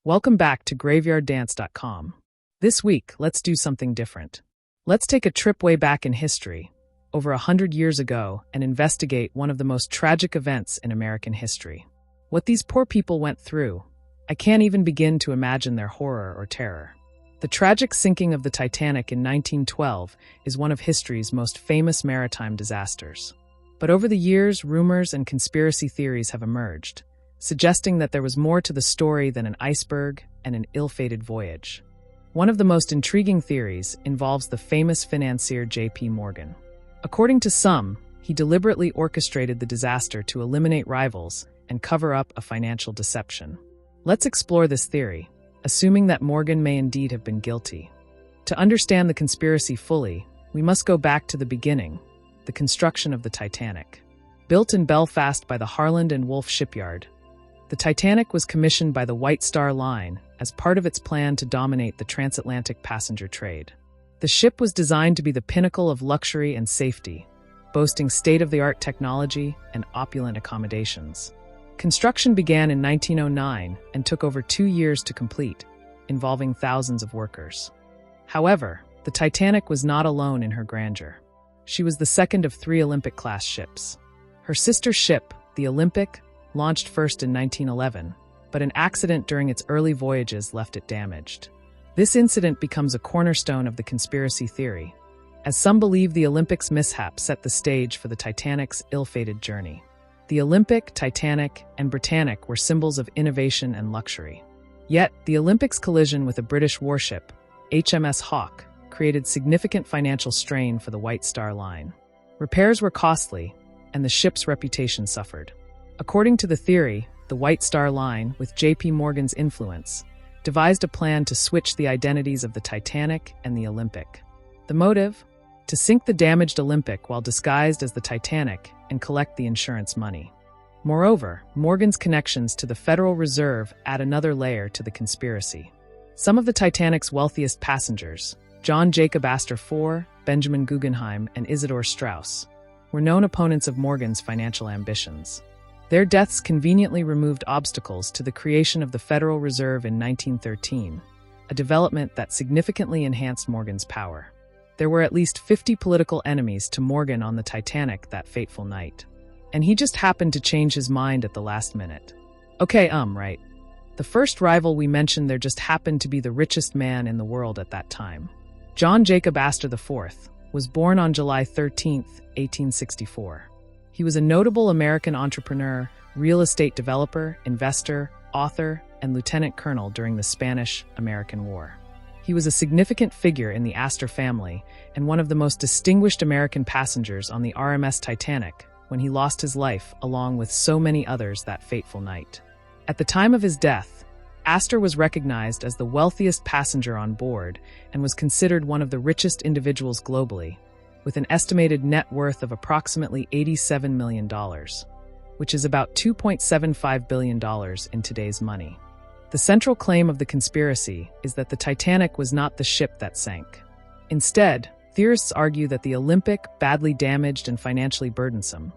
Welcome back to graveyarddance.com. This week, let's do something different. Let's take a trip way back in history, over 100 years ago, and investigate one of the most tragic events in American history. What these poor people went through, I can't even begin to imagine their horror or terror. The tragic sinking of the Titanic in 1912 is one of history's most famous maritime disasters. But over the years, rumors and conspiracy theories have emerged, suggesting that there was more to the story than an iceberg and an ill-fated voyage. One of the most intriguing theories involves the famous financier J.P. Morgan. According to some, he deliberately orchestrated the disaster to eliminate rivals and cover up a financial deception. Let's explore this theory, assuming that Morgan may indeed have been guilty. To understand the conspiracy fully, we must go back to the beginning, the construction of the Titanic. Built in Belfast by the Harland and Wolff shipyard, the Titanic was commissioned by the White Star Line as part of its plan to dominate the transatlantic passenger trade. The ship was designed to be the pinnacle of luxury and safety, boasting state-of-the-art technology and opulent accommodations. Construction began in 1909 and took over 2 years to complete, involving thousands of workers. However, the Titanic was not alone in her grandeur. She was the second of 3 Olympic-class ships. Her sister ship, the Olympic, launched first in 1911, but an accident during its early voyages left it damaged. This incident becomes a cornerstone of the conspiracy theory, as some believe the Olympic's mishap set the stage for the Titanic's ill-fated journey. The Olympic, Titanic, and Britannic were symbols of innovation and luxury. Yet, the Olympic's collision with a British warship, HMS Hawke, created significant financial strain for the White Star Line. Repairs were costly, and the ship's reputation suffered. According to the theory, the White Star Line, with J.P. Morgan's influence, devised a plan to switch the identities of the Titanic and the Olympic. The motive? To sink the damaged Olympic while disguised as the Titanic and collect the insurance money. Moreover, Morgan's connections to the Federal Reserve add another layer to the conspiracy. Some of the Titanic's wealthiest passengers, John Jacob Astor IV, Benjamin Guggenheim, and Isidor Straus, were known opponents of Morgan's financial ambitions. Their deaths conveniently removed obstacles to the creation of the Federal Reserve in 1913, a development that significantly enhanced Morgan's power. There were at least 50 political enemies to Morgan on the Titanic that fateful night, and he just happened to change his mind at the last minute. Okay, right. The first rival we mentioned there just happened to be the richest man in the world at that time. John Jacob Astor IV was born on July 13, 1864. He was a notable American entrepreneur, real estate developer, investor, author, and lieutenant colonel during the Spanish-American War. He was a significant figure in the Astor family and one of the most distinguished American passengers on the RMS Titanic when he lost his life along with so many others that fateful night. At the time of his death, Astor was recognized as the wealthiest passenger on board and was considered one of the richest individuals globally, with an estimated net worth of approximately $87 million, which is about $2.75 billion in today's money. The central claim of the conspiracy is that the Titanic was not the ship that sank. Instead, theorists argue that the Olympic, badly damaged and financially burdensome,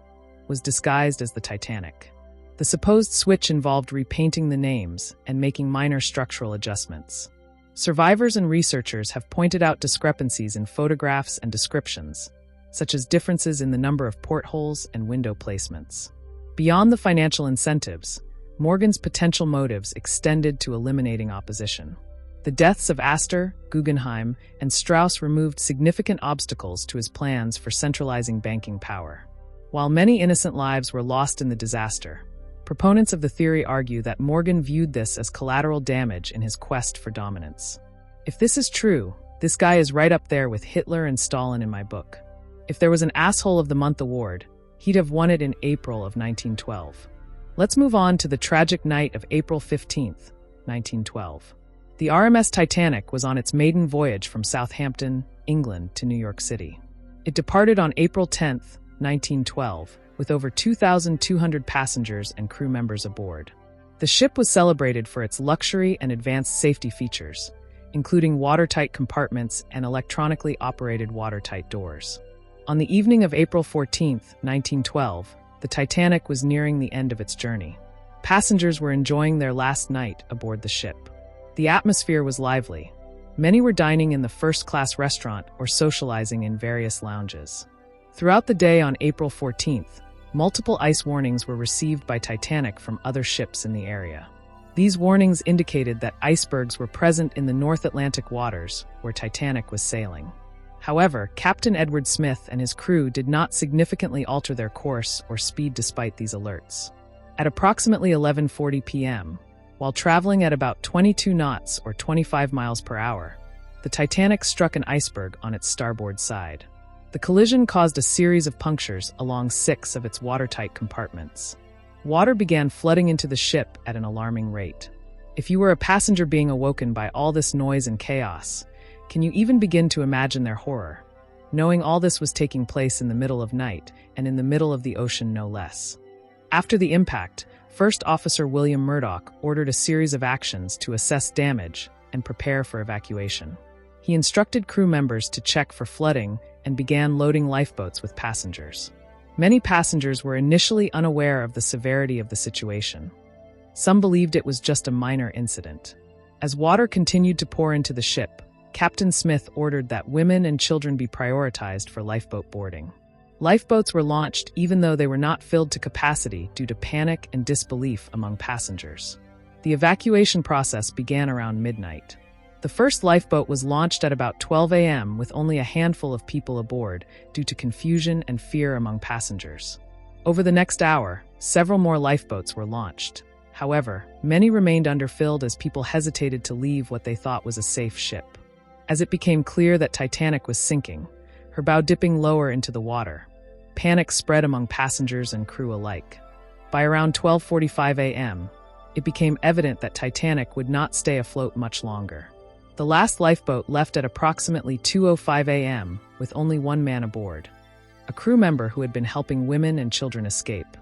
was disguised as the Titanic. The supposed switch involved repainting the names and making minor structural adjustments. Survivors and researchers have pointed out discrepancies in photographs and descriptions, such as differences in the number of portholes and window placements. Beyond the financial incentives, Morgan's potential motives extended to eliminating opposition. The deaths of Astor, Guggenheim, and Straus removed significant obstacles to his plans for centralizing banking power. While many innocent lives were lost in the disaster, proponents of the theory argue that Morgan viewed this as collateral damage in his quest for dominance. If this is true, this guy is right up there with Hitler and Stalin in my book. If there was an Asshole of the Month award, he'd have won it in April of 1912. Let's move on to the tragic night of April 15, 1912. The RMS Titanic was on its maiden voyage from Southampton, England to New York City. It departed on April 10, 1912, with over 2,200 passengers and crew members aboard. The ship was celebrated for its luxury and advanced safety features, including watertight compartments and electronically operated watertight doors. On the evening of April 14, 1912, the Titanic was nearing the end of its journey. Passengers were enjoying their last night aboard the ship. The atmosphere was lively. Many were dining in the first-class restaurant or socializing in various lounges. Throughout the day on April 14th, multiple ice warnings were received by Titanic from other ships in the area. These warnings indicated that icebergs were present in the North Atlantic waters where Titanic was sailing. However, Captain Edward Smith and his crew did not significantly alter their course or speed despite these alerts. At approximately 11:40 p.m., while traveling at about 22 knots or 25 miles per hour, the Titanic struck an iceberg on its starboard side. The collision caused a series of punctures along 6 of its watertight compartments. Water began flooding into the ship at an alarming rate. If you were a passenger being awoken by all this noise and chaos, can you even begin to imagine their horror, knowing all this was taking place in the middle of night and in the middle of the ocean no less? After the impact, First Officer William Murdoch ordered a series of actions to assess damage and prepare for evacuation. He instructed crew members to check for flooding and began loading lifeboats with passengers. Many passengers were initially unaware of the severity of the situation. Some believed it was just a minor incident. As water continued to pour into the ship, Captain Smith ordered that women and children be prioritized for lifeboat boarding. Lifeboats were launched even though they were not filled to capacity due to panic and disbelief among passengers. The evacuation process began around midnight. The first lifeboat was launched at about 12 a.m. with only a handful of people aboard due to confusion and fear among passengers. Over the next hour, several more lifeboats were launched. However, many remained underfilled as people hesitated to leave what they thought was a safe ship. As it became clear that Titanic was sinking, her bow dipping lower into the water, panic spread among passengers and crew alike. By around 12:45 a.m., it became evident that Titanic would not stay afloat much longer. The last lifeboat left at approximately 2:05 a.m. with only one man aboard, a crew member who had been helping women and children escape.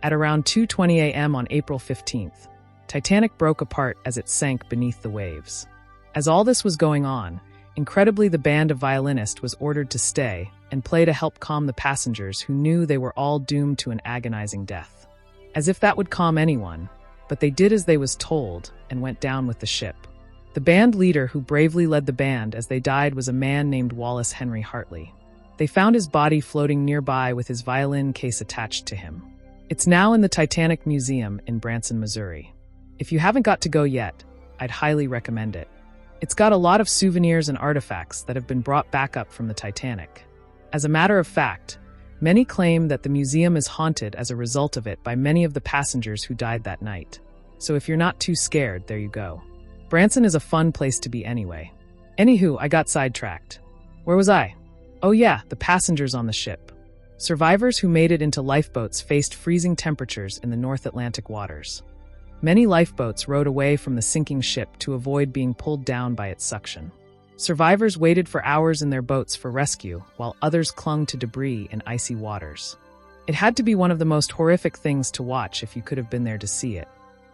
At around 2:20 a.m. on April 15th, Titanic broke apart as it sank beneath the waves. As all this was going on, incredibly the band of violinists was ordered to stay and play to help calm the passengers who knew they were all doomed to an agonizing death. As if that would calm anyone, but they did as they was told and went down with the ship. The band leader who bravely led the band as they died was a man named Wallace Henry Hartley. They found his body floating nearby with his violin case attached to him. It's now in the Titanic Museum in Branson, Missouri. If you haven't got to go yet, I'd highly recommend it. It's got a lot of souvenirs and artifacts that have been brought back up from the Titanic. As a matter of fact, many claim that the museum is haunted as a result of it by many of the passengers who died that night. So if you're not too scared, there you go. Branson is a fun place to be anyway. Anywho, I got sidetracked. Where was I? Oh yeah, the passengers on the ship. Survivors who made it into lifeboats faced freezing temperatures in the North Atlantic waters. Many lifeboats rowed away from the sinking ship to avoid being pulled down by its suction. Survivors waited for hours in their boats for rescue, while others clung to debris in icy waters. It had to be one of the most horrific things to watch if you could have been there to see it.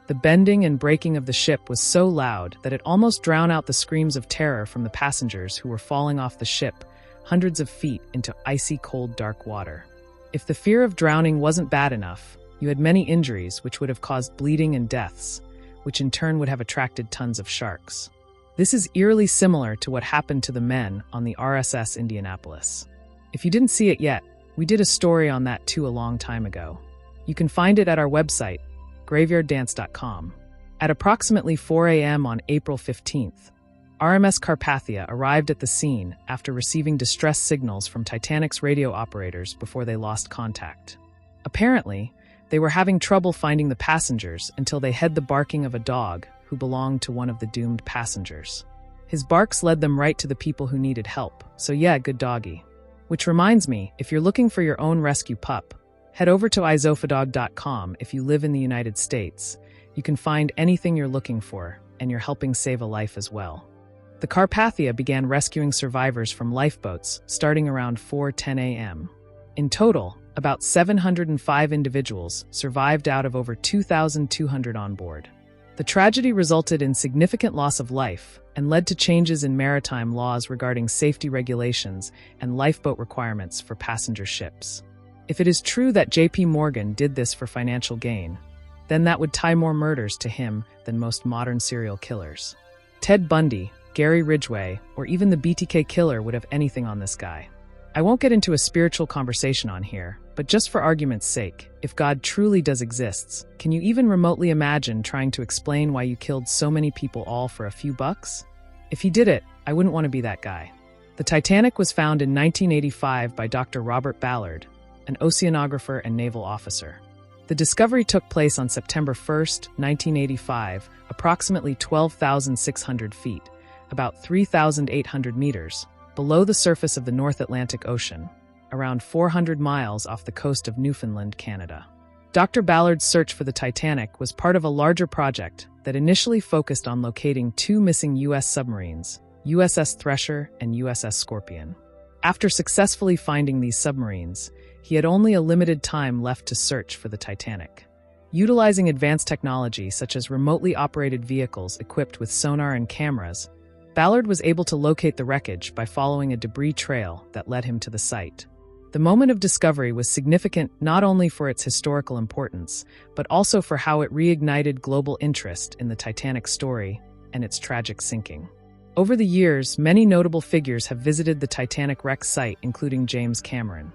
The bending and breaking of the ship was so loud that it almost drowned out the screams of terror from the passengers who were falling off the ship hundreds of feet into icy cold dark water. If the fear of drowning wasn't bad enough, you had many injuries which would have caused bleeding and deaths, which in turn would have attracted tons of sharks. This is eerily similar to what happened to the men on the RSS Indianapolis. If you didn't see it yet, we did a story on that too a long time ago. You can find it at our website, graveyarddance.com. At approximately 4 a.m. on April 15th, RMS Carpathia arrived at the scene after receiving distress signals from Titanic's radio operators before they lost contact. Apparently, they were having trouble finding the passengers until they heard the barking of a dog who belonged to one of the doomed passengers. His barks led them right to the people who needed help, so yeah, good doggy. Which reminds me, if you're looking for your own rescue pup, head over to izofadog.com. If you live in the United States, you can find anything you're looking for, and you're helping save a life as well. The Carpathia began rescuing survivors from lifeboats starting around 4:10 a.m. In total, about 705 individuals survived out of over 2,200 on board. The tragedy resulted in significant loss of life and led to changes in maritime laws regarding safety regulations and lifeboat requirements for passenger ships. If it is true that J.P. Morgan did this for financial gain, then that would tie more murders to him than most modern serial killers. Ted Bundy, Gary Ridgway, or even the BTK killer would have anything on this guy. I won't get into a spiritual conversation on here, but just for argument's sake, if God truly does exist, can you even remotely imagine trying to explain why you killed so many people all for a few bucks? If he did it, I wouldn't want to be that guy. The Titanic was found in 1985 by Dr. Robert Ballard, an oceanographer and naval officer. The discovery took place on September 1, 1985, approximately 12,600 feet, about 3,800 meters, below the surface of the North Atlantic Ocean, around 400 miles off the coast of Newfoundland, Canada. Dr. Ballard's search for the Titanic was part of a larger project that initially focused on locating two missing U.S. submarines, USS Thresher and USS Scorpion. After successfully finding these submarines, he had only a limited time left to search for the Titanic. Utilizing advanced technology such as remotely operated vehicles equipped with sonar and cameras, Ballard was able to locate the wreckage by following a debris trail that led him to the site. The moment of discovery was significant not only for its historical importance, but also for how it reignited global interest in the Titanic story and its tragic sinking. Over the years, many notable figures have visited the Titanic wreck site, including James Cameron.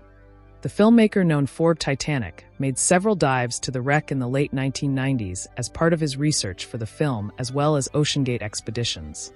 The filmmaker known for Titanic made several dives to the wreck in the late 1990s as part of his research for the film, as well as OceanGate expeditions.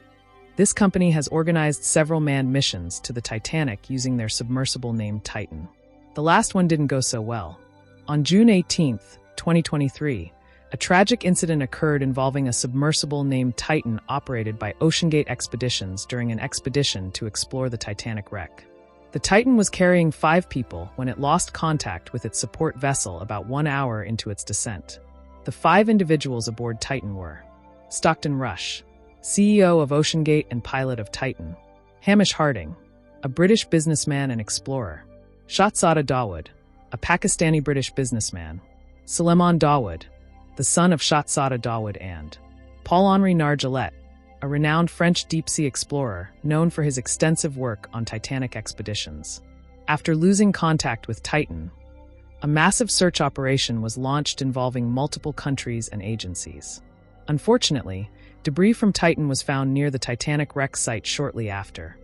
This company has organized several manned missions to the Titanic using their submersible named Titan. The last one didn't go so well. On June 18, 2023, a tragic incident occurred involving a submersible named Titan operated by OceanGate Expeditions during an expedition to explore the Titanic wreck. The Titan was carrying 5 people when it lost contact with its support vessel about 1 hour into its descent. The 5 individuals aboard Titan were Stockton Rush, CEO of OceanGate and pilot of Titan; Hamish Harding, a British businessman and explorer; Shahzada Dawood, a Pakistani-British businessman; Suleiman Dawood, the son of Shahzada Dawood; and Paul-Henri Nargeolet, a renowned French deep-sea explorer known for his extensive work on Titanic expeditions. After losing contact with Titan, a massive search operation was launched involving multiple countries and agencies. Unfortunately, debris from Titan was found near the Titanic wreck site shortly after,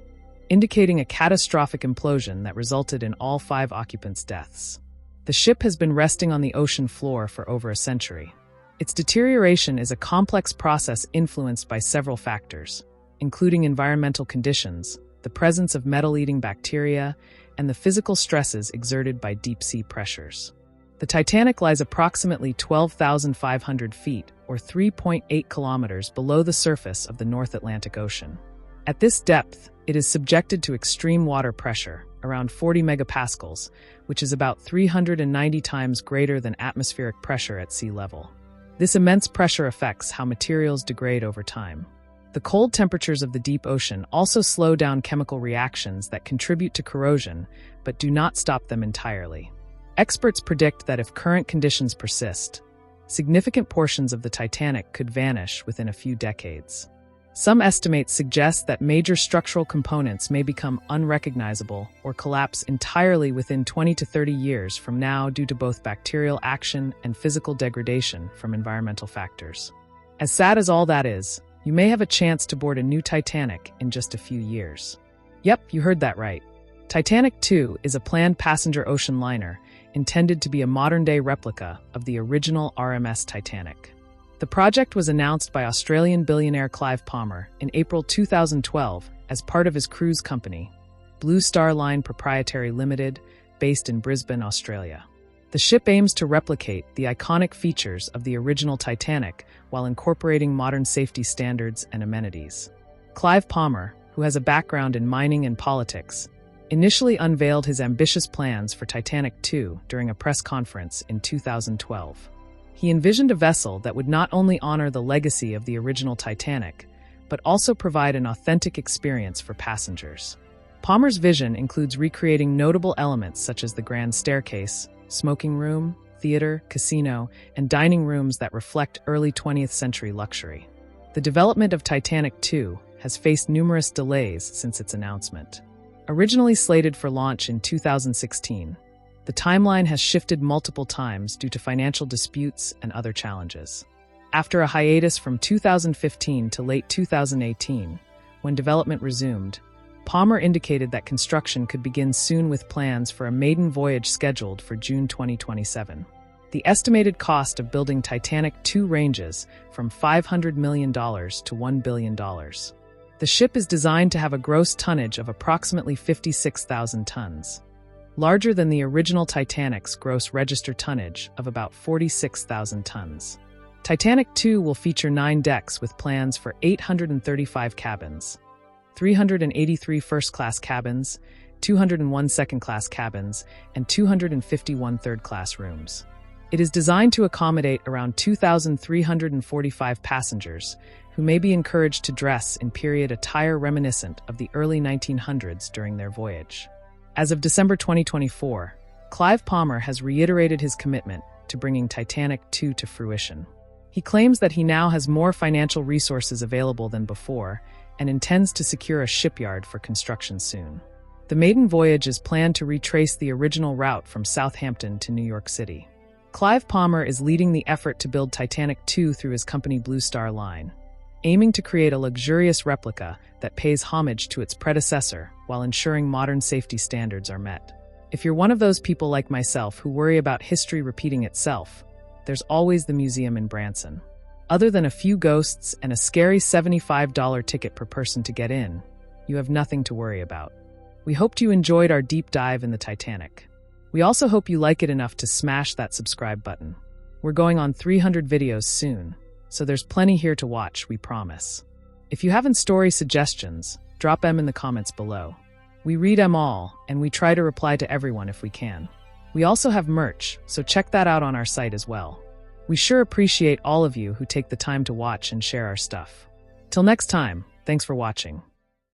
indicating a catastrophic implosion that resulted in all 5 occupants' deaths. The ship has been resting on the ocean floor for over a century. Its deterioration is a complex process influenced by several factors, including environmental conditions, the presence of metal-eating bacteria, and the physical stresses exerted by deep-sea pressures. The Titanic lies approximately 12,500 feet, or 3.8 kilometers below the surface of the North Atlantic Ocean. At this depth, it is subjected to extreme water pressure, around 40 megapascals, which is about 390 times greater than atmospheric pressure at sea level. This immense pressure affects how materials degrade over time. The cold temperatures of the deep ocean also slow down chemical reactions that contribute to corrosion, but do not stop them entirely. Experts predict that if current conditions persist, significant portions of the Titanic could vanish within a few decades. Some estimates suggest that major structural components may become unrecognizable or collapse entirely within 20 to 30 years from now due to both bacterial action and physical degradation from environmental factors. As sad as all that is, you may have a chance to board a new Titanic in just a few years. Yep, you heard that right. Titanic 2 is a planned passenger ocean liner intended to be a modern-day replica of the original RMS Titanic. The project was announced by Australian billionaire Clive Palmer in April 2012 as part of his cruise company, Blue Star Line Proprietary Limited, based in Brisbane, Australia. The ship aims to replicate the iconic features of the original Titanic while incorporating modern safety standards and amenities. Clive Palmer, who has a background in mining and politics, initially unveiled his ambitious plans for Titanic 2 during a press conference in 2012. He envisioned a vessel that would not only honor the legacy of the original Titanic, but also provide an authentic experience for passengers. Palmer's vision includes recreating notable elements such as the grand staircase, smoking room, theater, casino, and dining rooms that reflect early 20th century luxury. The development of Titanic 2 has faced numerous delays since its announcement. Originally slated for launch in 2016, the timeline has shifted multiple times due to financial disputes and other challenges. After a hiatus from 2015 to late 2018, when development resumed, Palmer indicated that construction could begin soon with plans for a maiden voyage scheduled for June 2027. The estimated cost of building Titanic II ranges from $500 million to $1 billion. The ship is designed to have a gross tonnage of approximately 56,000 tons, larger than the original Titanic's gross register tonnage of about 46,000 tons. Titanic II will feature 9 decks with plans for 835 cabins, 383 first-class cabins, 201 second-class cabins, and 251 third-class rooms. It is designed to accommodate around 2,345 passengers who may be encouraged to dress in period attire reminiscent of the early 1900s during their voyage. As of December 2024, Clive Palmer has reiterated his commitment to bringing Titanic II to fruition. He claims that he now has more financial resources available than before and intends to secure a shipyard for construction soon. The maiden voyage is planned to retrace the original route from Southampton to New York City. Clive Palmer is leading the effort to build Titanic II through his company Blue Star Line, aiming to create a luxurious replica that pays homage to its predecessor while ensuring modern safety standards are met. If you're one of those people like myself who worry about history repeating itself, there's always the museum in Branson. Other than a few ghosts and a scary $75 ticket per person to get in, you have nothing to worry about. We hoped you enjoyed our deep dive in the Titanic. We also hope you like it enough to smash that subscribe button. We're going on 300 videos soon, so there's plenty here to watch, we promise. If you have story suggestions, drop them in the comments below. We read them all, and we try to reply to everyone if we can. We also have merch, so check that out on our site as well. We sure appreciate all of you who take the time to watch and share our stuff. Till next time, thanks for watching.